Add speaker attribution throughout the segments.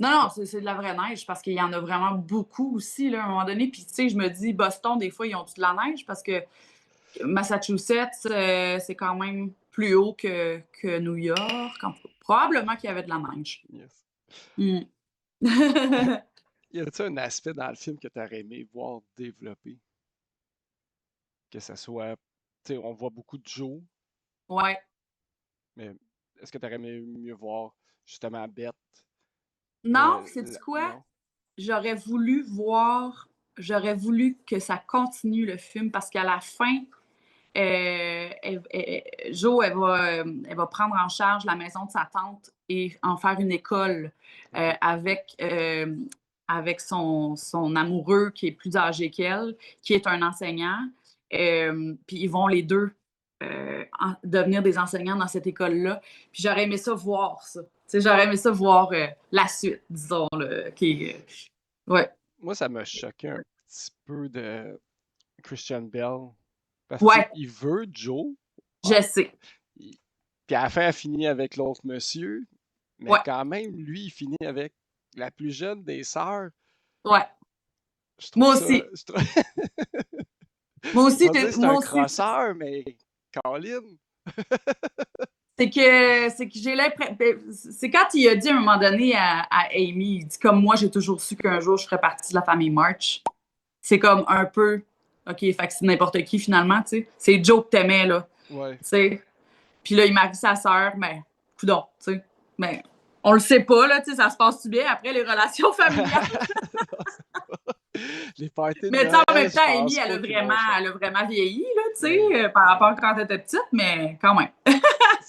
Speaker 1: Non, non, c'est de la vraie neige parce qu'il y en a vraiment beaucoup aussi, là, à un moment donné. Puis, tu sais, je me dis, Boston, des fois, ils ont de la neige parce que Massachusetts, c'est quand même plus haut que New York. Probablement qu'il y avait de la neige.
Speaker 2: Yes.
Speaker 1: Mm.
Speaker 2: Y a-t-il un aspect dans le film que tu aurais aimé voir développer? Que ça soit, tu sais, on voit beaucoup de Joe,
Speaker 1: Ouais.
Speaker 2: mais est-ce que tu aurais aimé mieux voir justement Beth?
Speaker 1: Non, sais-tu quoi?
Speaker 2: Non?
Speaker 1: J'aurais voulu voir, j'aurais voulu que ça continue le film parce qu'à la fin, Jo, elle va prendre en charge la maison de sa tante et en faire une école
Speaker 2: OK.
Speaker 1: avec son amoureux qui est plus âgé qu'elle, qui est un enseignant. Puis ils vont les deux devenir des enseignants dans cette école-là. Puis j'aurais aimé ça voir ça. Tu sais, j'aurais aimé ça voir la suite, disons. Là, ouais.
Speaker 2: Moi, ça m'a choqué un petit peu de Christian Bell. Parce que, tu sais,
Speaker 1: Ouais,
Speaker 2: il veut Joe. Ouais.
Speaker 1: je sais.
Speaker 2: il- Puis à la fin, elle finit avec l'autre monsieur. Mais
Speaker 1: Ouais,
Speaker 2: quand même, lui, il finit avec la plus jeune des sœurs.
Speaker 1: ouais.
Speaker 2: Je trouve
Speaker 1: Moi
Speaker 2: ça.
Speaker 1: aussi. Moi
Speaker 2: Je vais
Speaker 1: aussi,
Speaker 2: pas dire que c'est un
Speaker 1: moi aussi.
Speaker 2: crosseur, mais Colin.
Speaker 1: C'est que j'ai l'impression. C'est quand il a dit à un moment donné à Amy, il dit comme moi, j'ai toujours su qu'un jour je ferais partie de la famille March. C'est comme un peu. OK, fait que c'est n'importe qui finalement, tu sais. C'est Joe que t'aimais, là.
Speaker 2: Ouais.
Speaker 1: Tu sais. Puis là, il marie sa sœur, mais coudonc, tu sais. Mais on le sait pas, là, tu sais, ça se passe-tu bien après les relations familiales?
Speaker 2: Non, c'est pas- Les parties de
Speaker 1: Mais tu sais, en même
Speaker 2: Noël, je
Speaker 1: temps, Amy,
Speaker 2: pense pas qu'ils vont
Speaker 1: elle a
Speaker 2: changer.
Speaker 1: vraiment vieilli, là, tu sais,
Speaker 2: Ouais,
Speaker 1: par
Speaker 2: ouais.
Speaker 1: rapport à quand elle était petite, mais quand même.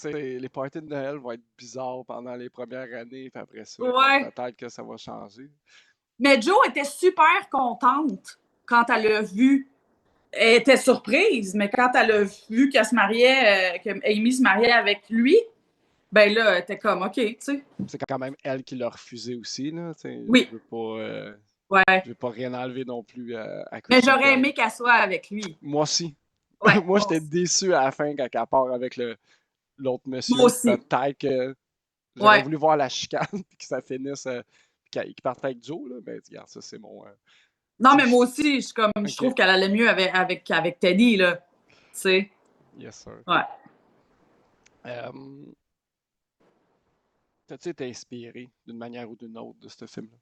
Speaker 2: Les parties de Noël vont être bizarres pendant les premières années, puis après ça, ben,
Speaker 1: Ouais.
Speaker 2: peut-être que ça va changer.
Speaker 1: Mais Jo était super contente quand elle l'a vu. Elle était surprise, mais quand elle a vu qu'elle se mariait, que Amy se mariait avec lui, ben là, elle était comme OK, tu sais.
Speaker 2: C'est quand même elle qui l'a refusé aussi, là. Tu sais,
Speaker 1: Oui,
Speaker 2: je
Speaker 1: ouais.
Speaker 2: veux pas rien enlever non plus à
Speaker 1: Mais
Speaker 2: Christian
Speaker 1: j'aurais
Speaker 2: Bell.
Speaker 1: aimé qu'elle soit avec lui.
Speaker 2: Moi aussi.
Speaker 1: Ouais,
Speaker 2: Moi, j'étais déçu à la fin quand elle part avec l'autre
Speaker 1: moi
Speaker 2: monsieur.
Speaker 1: aussi.
Speaker 2: Peut-être que j'aurais
Speaker 1: Ouais.
Speaker 2: voulu voir la chicane, puis que ça finisse, qu'il parte avec Joe, là. Mais regarde, ça, c'est mon.
Speaker 1: Non, mais moi aussi, je
Speaker 2: Ok,
Speaker 1: trouve qu'elle allait mieux avec Teddy, là. Tu sais.
Speaker 2: yes, sir.
Speaker 1: Ouais.
Speaker 2: T'as-tu été inspiré d'une manière ou d'une autre de ce film-là?